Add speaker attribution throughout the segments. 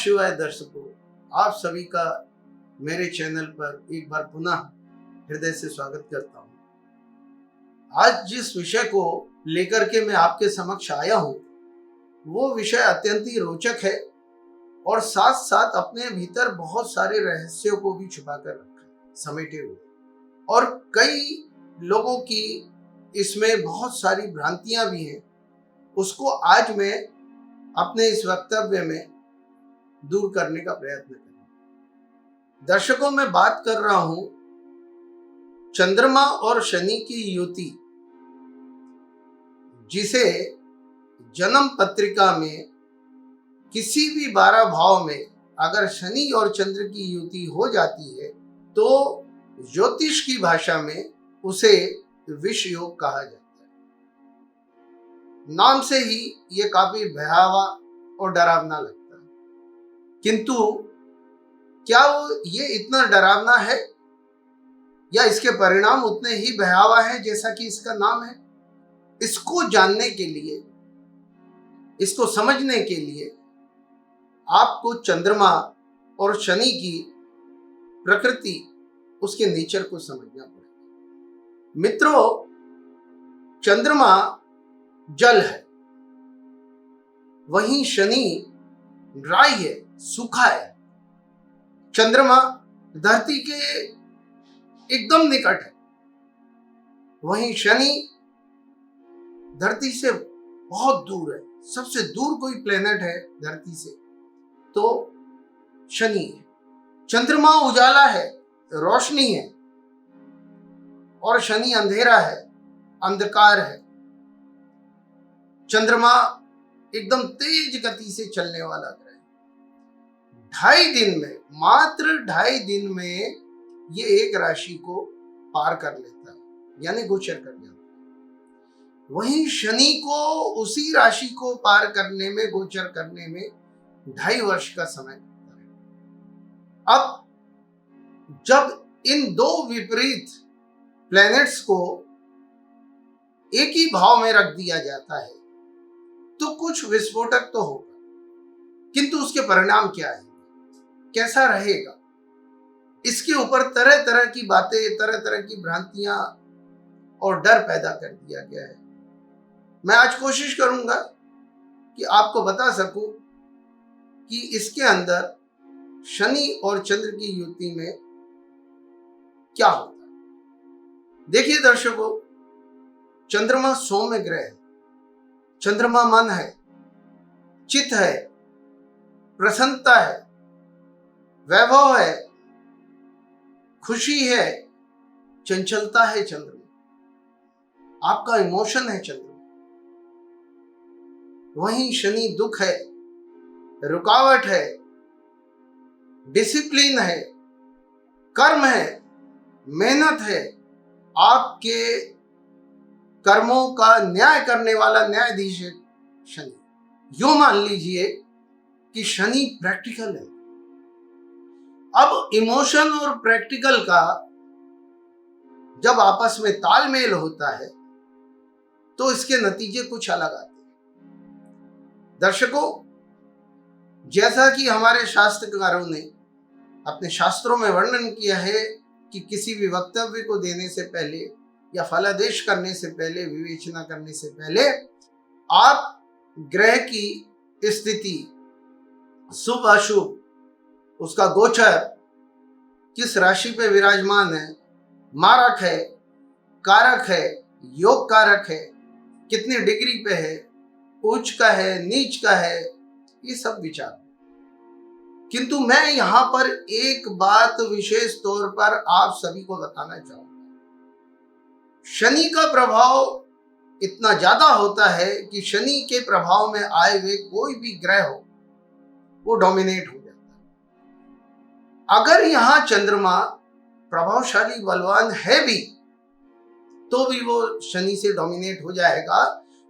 Speaker 1: शिवाय दर्शकों, आप सभी का मेरे चैनल पर एक बार पुनः हृदय से स्वागत करता हूं। आज जिस विषय को लेकर के मैं आपके समक्ष आया हूं, वो विषय अत्यंत ही रोचक है और साथ साथ अपने भीतर बहुत सारे रहस्यों को भी छुपा कर रखा है, समेटे हुए, और कई लोगों की इसमें बहुत सारी भ्रांतियां भी हैं। उसको आज मैं अपने इस वक्तव्य में दूर करने का प्रयत्न करूंगा। दर्शकों, मैं बात कर रहा हूं चंद्रमा और शनि की युति, जिसे जन्म पत्रिका में किसी भी 12 भाव में अगर शनि और चंद्र की युति हो जाती है तो ज्योतिष की भाषा में उसे विष योग कहा जाता है। नाम से ही ये काफी भयावह और डरावना लगता है, किंतु क्या ये इतना डरावना है या इसके परिणाम उतने ही भयावह हैं जैसा कि इसका नाम है? इसको जानने के लिए, इसको समझने के लिए आपको चंद्रमा और शनि की प्रकृति, उसके नेचर को समझना पड़ेगा। मित्रों, चंद्रमा जल है, वहीं शनि ड्राई है, सूखा है। चंद्रमा धरती के एकदम निकट है, वहीं शनि धरती से बहुत दूर है। सबसे दूर कोई प्लेनेट है धरती से तो शनि है। चंद्रमा उजाला है, रोशनी है, और शनि अंधेरा है, अंधकार है। चंद्रमा एकदम तेज गति से चलने वाला ग्रह है। 2.5 दिन में, मात्र 2.5 दिन में ये एक राशि को पार कर लेता है, यानी गोचर कर जाता है। वहीं शनि को उसी राशि को पार करने में, गोचर करने में 2.5 वर्ष का समय लगता है। अब जब इन दो विपरीत प्लैनेट्स को एक ही भाव में रख दिया जाता है तो कुछ विस्फोटक तो होगा, किंतु उसके परिणाम क्या है, कैसा रहेगा, इसके ऊपर तरह तरह की बातें, तरह तरह की भ्रांतियां और डर पैदा कर दिया गया है। मैं आज कोशिश करूंगा कि आपको बता सकूं कि इसके अंदर शनि और चंद्र की युति में क्या होता है। देखिए दर्शकों, चंद्रमा सौम्य ग्रह है। चंद्रमा मन है, चित है, प्रसन्नता है, वैभव है, खुशी है, चंचलता है। चंद्रमा आपका इमोशन है। चंद्रमा वहीं शनि दुख है, रुकावट है, डिसिप्लिन है, कर्म है, मेहनत है, आपके कर्मों का न्याय करने वाला न्यायाधीश है शनि। यूं मान लीजिए कि शनि प्रैक्टिकल है। अब इमोशन और प्रैक्टिकल का जब आपस में तालमेल होता है तो इसके नतीजे कुछ अलग आते हैं। दर्शकों, जैसा कि हमारे शास्त्रकारों ने अपने शास्त्रों में वर्णन किया है कि किसी भी वक्तव्य को देने से पहले या फलादेश करने से पहले, विवेचना करने से पहले आप ग्रह की स्थिति, शुभ अशुभ, उसका गोचर किस राशि पे विराजमान है, मारक है, कारक है, योग कारक है, कितनी डिग्री पे है, उच्च का है, नीच का है, ये सब विचार। किंतु मैं यहां पर एक बात विशेष तौर पर आप सभी को बताना चाहूंगा। शनि का प्रभाव इतना ज्यादा होता है कि शनि के प्रभाव में आए हुए कोई भी ग्रह हो, वो डोमिनेट हो जाता है। अगर यहां चंद्रमा प्रभावशाली बलवान है भी तो भी वो शनि से डोमिनेट हो जाएगा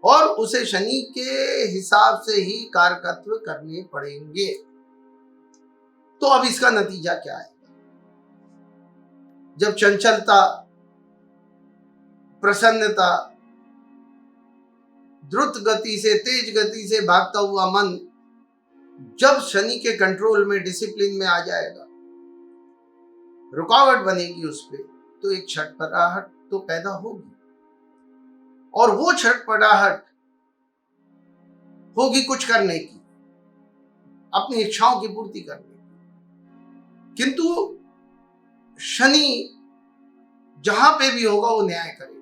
Speaker 1: और उसे शनि के हिसाब से ही कारकत्व करने पड़ेंगे। तो अब इसका नतीजा क्या है? जब चंचलता, प्रसन्नता, द्रुत गति से, तेज गति से भागता हुआ मन जब शनि के कंट्रोल में, डिसिप्लिन में आ जाएगा, रुकावट बनेगी उस पर, तो एक छटपटाहट तो पैदा होगी, और वो छटपटाहट होगी कुछ करने की, अपनी इच्छाओं की पूर्ति करने की। किंतु शनि जहां पे भी होगा वो न्याय करेगा,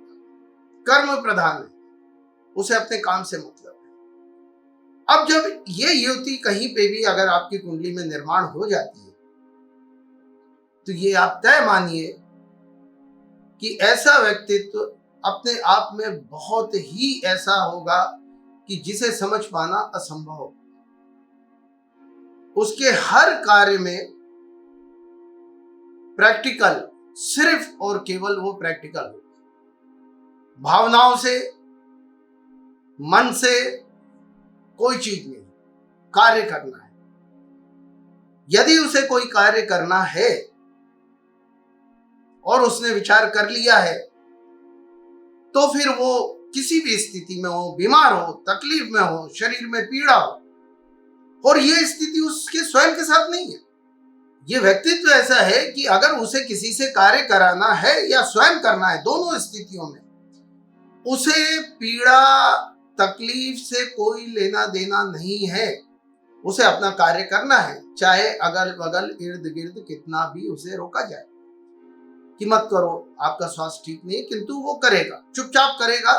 Speaker 1: कर्म प्रधान है, उसे अपने काम से मतलब है। अब जब ये युति कहीं पे भी अगर आपकी कुंडली में निर्माण हो जाती है, तो ये आप तय मानिए कि ऐसा व्यक्तित्व अपने आप में बहुत ही ऐसा होगा कि जिसे समझ पाना असंभव हो। उसके हर कार्य में प्रैक्टिकल, सिर्फ और केवल वो प्रैक्टिकल हो, भावनाओं से, मन से कोई चीज नहीं, कार्य करना है। यदि उसे कोई कार्य करना है और उसने विचार कर लिया है, तो फिर वो किसी भी स्थिति में हो, बीमार हो, तकलीफ में हो, शरीर में पीड़ा हो, और ये स्थिति उसके स्वयं के साथ नहीं है। ये व्यक्तित्व ऐसा है कि अगर उसे किसी से कार्य कराना है या स्वयं करना है, दोनों स्थितियों में उसे पीड़ा, तकलीफ से कोई लेना देना नहीं है। उसे अपना कार्य करना है, चाहे अगल बगल इर्द गिर्द कितना भी उसे रोका जाए कि मत करो, आपका स्वास्थ्य ठीक नहीं है, किंतु वो करेगा, चुपचाप करेगा,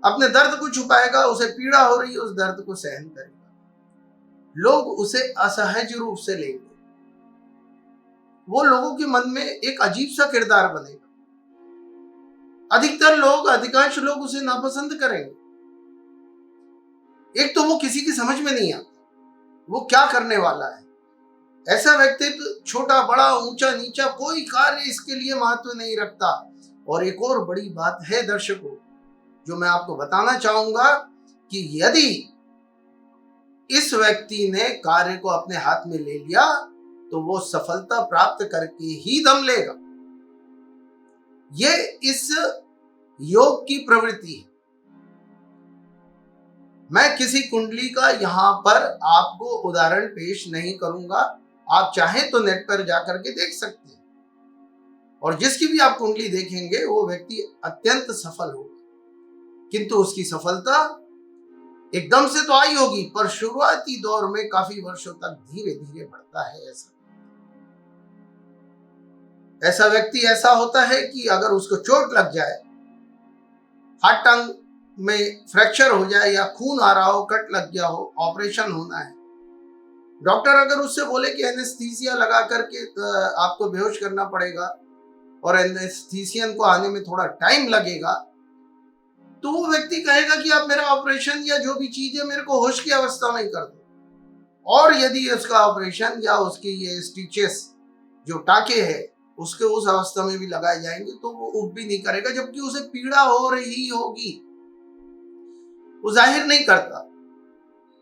Speaker 1: अपने दर्द को छुपाएगा, उसे पीड़ा हो रही है उस दर्द को सहन करेगा। लोग उसे असहज रूप से लेंगे, वो लोगों के मन में एक अजीब सा किरदार बनेगा। अधिकतर लोग, अधिकांश लोग उसे नापसंद करेंगे। एक तो वो किसी की समझ में नहीं आता वो क्या करने वाला है। ऐसा व्यक्तित्व छोटा बड़ा, ऊंचा नीचा, कोई कार्य इसके लिए महत्व नहीं रखता। और एक और बड़ी बात है दर्शकों, जो मैं आपको बताना चाहूंगा, कि यदि इस व्यक्ति ने कार्य को अपने हाथ में ले लिया, तो वो सफलता प्राप्त करके ही दम लेगा। ये इस योग की प्रवृत्ति है। मैं किसी कुंडली का यहां पर आपको उदाहरण पेश नहीं करूंगा, आप चाहें तो नेट पर जाकर के देख सकते हैं, और जिसकी भी आप कुंडली देखेंगे वो व्यक्ति अत्यंत सफल होगा। किंतु उसकी सफलता एकदम से तो आई होगी, पर शुरुआती दौर में काफी वर्षों तक धीरे धीरे बढ़ता है। ऐसा व्यक्ति ऐसा होता है कि अगर उसको चोट लग जाए, हाथ टांग में फ्रैक्चर हो जाए, या खून आ रहा हो, कट लग गया हो, ऑपरेशन होना है, डॉक्टर अगर उससे बोले कि एनेस्थीसिया लगा करके आपको बेहोश करना पड़ेगा और एनेस्थीसियन को आने में थोड़ा टाइम लगेगा, तो वो व्यक्ति कहेगा कि आप मेरा ऑपरेशन या जो भी चीज है मेरे को होश की अवस्था में ही कर दो। और यदि उसका ऑपरेशन या उसके ये स्टिचेस, जो टाके हैं, उसके उस अवस्था में भी लगाए जाएंगे, तो वो उठ भी नहीं करेगा, जबकि उसे पीड़ा हो रही होगी। वो जाहिर नहीं करता,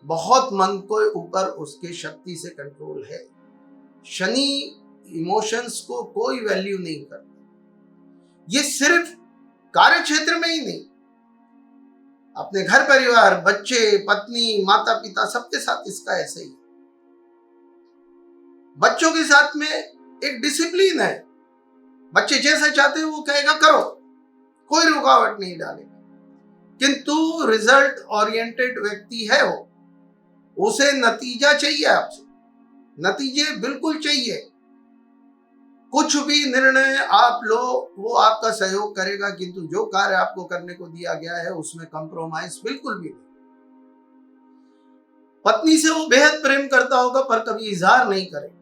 Speaker 1: बहुत मन के ऊपर उसके शक्ति से कंट्रोल है। शनि इमोशंस को कोई वैल्यू नहीं करता। ये सिर्फ कार्य क्षेत्र में ही नहीं, अपने घर परिवार, बच्चे, पत्नी, माता पिता, सबके साथ इसका ऐसे ही। बच्चों के साथ में एक डिसिप्लिन है, बच्चे जैसा चाहते हैं वो कहेगा करो, कोई रुकावट नहीं डालेगा। किंतु रिजल्ट ओरिएंटेड व्यक्ति है वो, उसे नतीजा चाहिए, आपसे नतीजे बिल्कुल चाहिए। कुछ भी निर्णय आप लो, वो आपका सहयोग करेगा, किंतु जो कार्य आपको करने को दिया गया है उसमें कंप्रोमाइज बिल्कुल भी नहीं। पत्नी से वो बेहद प्रेम करता होगा, पर कभी इजहार नहीं करेगा।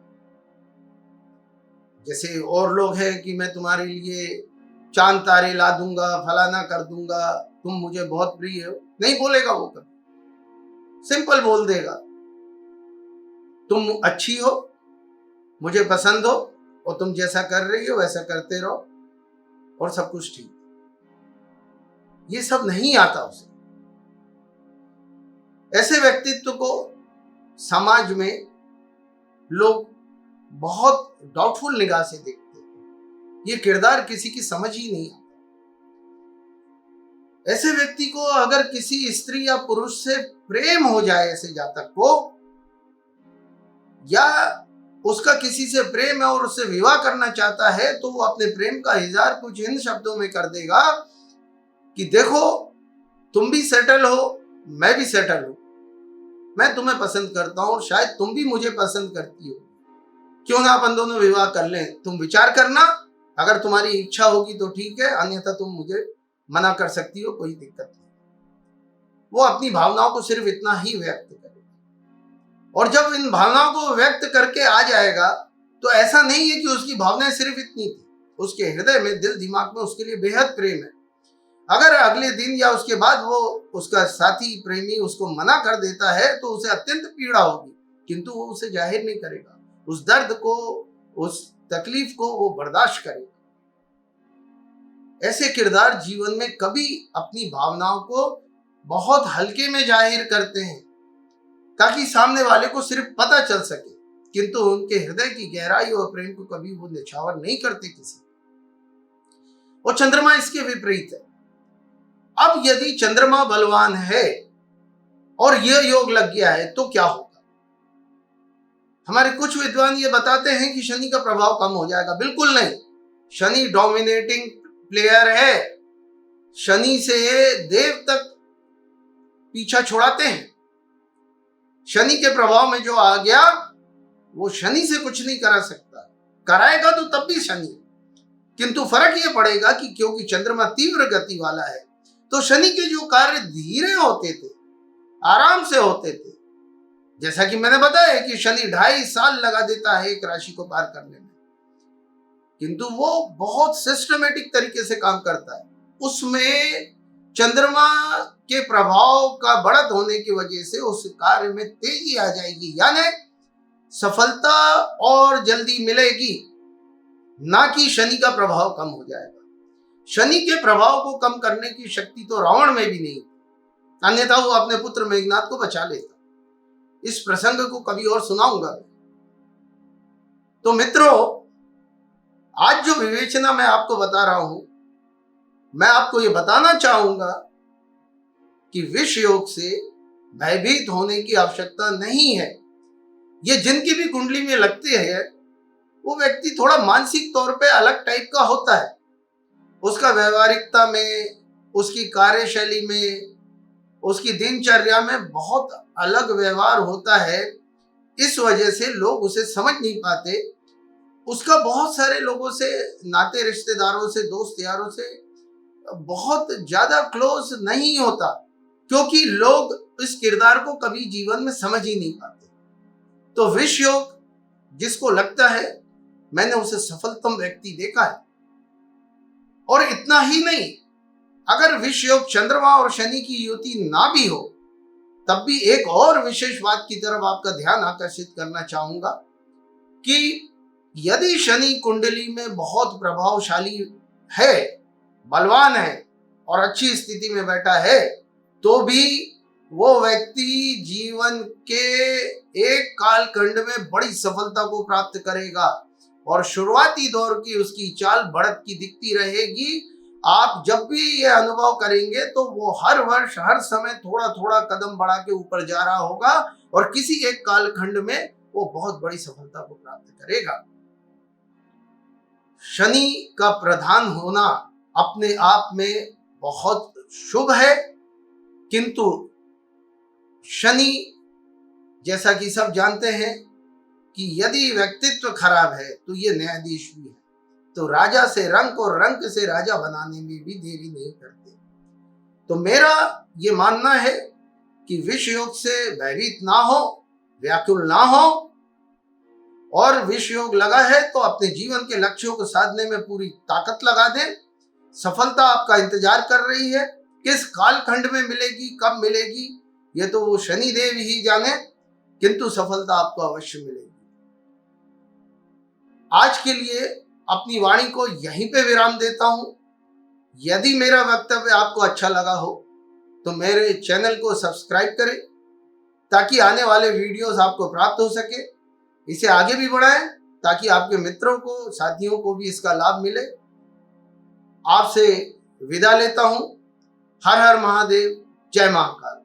Speaker 1: जैसे और लोग हैं कि मैं तुम्हारे लिए चांद तारे ला दूंगा, फलाना कर दूंगा, तुम मुझे बहुत प्रिय हो, नहीं बोलेगा वो कभी। सिंपल बोल देगा, तुम अच्छी हो, मुझे पसंद हो, और तुम जैसा कर रही हो वैसा करते रहो, और सब कुछ ठीक। ये सब नहीं आता उसे। ऐसे व्यक्तित्व को समाज में लोग बहुत डाउटफुल निगाह से देखते हैं। ये किरदार किसी की समझ ही नहीं आता। ऐसे व्यक्ति को अगर किसी स्त्री या पुरुष से प्रेम हो जाए, ऐसे जातक को, या उसका किसी से प्रेम है और उससे विवाह करना चाहता है, तो वो अपने प्रेम का इजहार कुछ इन शब्दों में कर देगा कि देखो, तुम भी सेटल हो, मैं भी सेटल हूं, मैं तुम्हें पसंद करता हूं और शायद तुम भी मुझे पसंद करती हो, क्यों ना अपन दोनों विवाह कर लें, तुम विचार करना, अगर तुम्हारी इच्छा होगी तो ठीक है, अन्यथा तुम मुझे मना कर सकती हो, कोई दिक्कत नहीं। वो अपनी भावनाओं को सिर्फ इतना ही व्यक्त करेगा, और जब इन भावनाओं को व्यक्त करके आ जाएगा तो ऐसा नहीं है कि उसकी भावनाएं सिर्फ इतनी थी, उसके हृदय में, दिल दिमाग में उसके लिए बेहद प्रेम है। अगर अगले दिन या उसके बाद वो उसका साथी प्रेमी उसको मना कर देता है तो उसे अत्यंत पीड़ा होगी, किंतु वो उसे जाहिर नहीं करेगा, उस दर्द को, उस तकलीफ को वो बर्दाश्त करेगा। ऐसे किरदार जीवन में कभी अपनी भावनाओं को बहुत हल्के में जाहिर करते हैं ताकि सामने वाले को सिर्फ पता चल सके, किंतु उनके हृदय की गहराई और प्रेम को कभी वो निछावर नहीं करते किसी। और चंद्रमा इसके विपरीत है। अब यदि चंद्रमा बलवान है और यह योग लग गया है तो क्या होगा? हमारे कुछ विद्वान ये बताते हैं कि शनि का प्रभाव कम हो जाएगा। बिल्कुल नहीं, शनि डोमिनेटिंग प्लेयर है। शनि से देव तक पीछा छुड़ाते हैं। शनि के प्रभाव में जो आ गया वो शनि से कुछ नहीं करा सकता, कराएगा तो तब भी शनि। किंतु फर्क ये पड़ेगा कि क्योंकि चंद्रमा तीव्र गति वाला है तो शनि के जो कार्य धीरे होते थे, आराम से होते थे। जैसा कि मैंने बताया कि शनि 2.5 साल लगा देता है एक राशि को पार करने में, किंतु वो बहुत सिस्टमेटिक तरीके से काम करता है। उसमें चंद्रमा के प्रभाव का बढ़त होने की वजह से उस कार्य में तेजी आ जाएगी, यानी सफलता और जल्दी मिलेगी, ना कि शनि का प्रभाव कम हो जाएगा। शनि के प्रभाव को कम करने की शक्ति तो रावण में भी नहीं, अन्यथा वो अपने पुत्र मेघनाथ को बचा लेता। इस प्रसंग को कभी और सुनाऊंगा। तो मित्रों, आज जो विवेचना मैं आपको बता रहा हूं, मैं आपको ये बताना चाहूंगा कि विष योग से भयभीत होने की आवश्यकता नहीं है। ये जिनकी भी कुंडली में लगते हैं वो व्यक्ति थोड़ा मानसिक तौर पे अलग टाइप का होता है। उसका व्यवहारिकता में, उसकी कार्यशैली में, उसकी दिनचर्या में बहुत अलग व्यवहार होता है। इस वजह से लोग उसे समझ नहीं पाते। उसका बहुत सारे लोगों से, नाते रिश्तेदारों से, दोस्त यारों से बहुत ज्यादा क्लोज नहीं होता, क्योंकि लोग इस किरदार को कभी जीवन में समझ ही नहीं पाते। तो विष योग जिसको लगता है, मैंने उसे सफलतम व्यक्ति देखा है। और इतना ही नहीं, अगर विष योग चंद्रमा और शनि की युति ना भी हो, तब भी एक और विशेष बात की तरफ आपका ध्यान आकर्षित करना चाहूंगा कि यदि शनि कुंडली में बहुत प्रभावशाली है, बलवान है और अच्छी स्थिति में बैठा है, तो भी वो व्यक्ति जीवन के एक कालखंड में बड़ी सफलता को प्राप्त करेगा और शुरुआती दौर की उसकी चाल बढ़त की दिखती रहेगी। आप जब भी ये अनुभव करेंगे तो वो हर वर्ष, हर समय थोड़ा थोड़ा कदम बढ़ा के ऊपर जा रहा होगा और किसी एक कालखंड में वो बहुत बड़ी सफलता को प्राप्त करेगा। शनि का प्रधान होना अपने आप में बहुत शुभ है, किंतु शनि, जैसा कि सब जानते हैं कि यदि व्यक्तित्व खराब है तो ये न्यायाधीश भी है, तो राजा से रंक और रंक से राजा बनाने में भी देरी नहीं करते। तो मेरा ये मानना है कि विष योग से भयभीत ना हो, व्याकुल ना हो, और विष योग लगा है तो अपने जीवन के लक्ष्यों को साधने में पूरी ताकत लगा दें। सफलता आपका इंतजार कर रही है। किस कालखंड में मिलेगी, कब मिलेगी, ये तो वो शनिदेव ही जाने, किंतु सफलता आपको अवश्य मिलेगी। आज के लिए अपनी वाणी को यहीं पे विराम देता हूं। यदि मेरा वक्तव्य आपको अच्छा लगा हो तो मेरे चैनल को सब्सक्राइब करें ताकि आने वाले वीडियोस आपको प्राप्त हो सके। इसे आगे भी बढ़ाएं ताकि आपके मित्रों को, साथियों को भी इसका लाभ मिले। आपसे विदा लेता हूं। हर हर महादेव, जय महाकाल।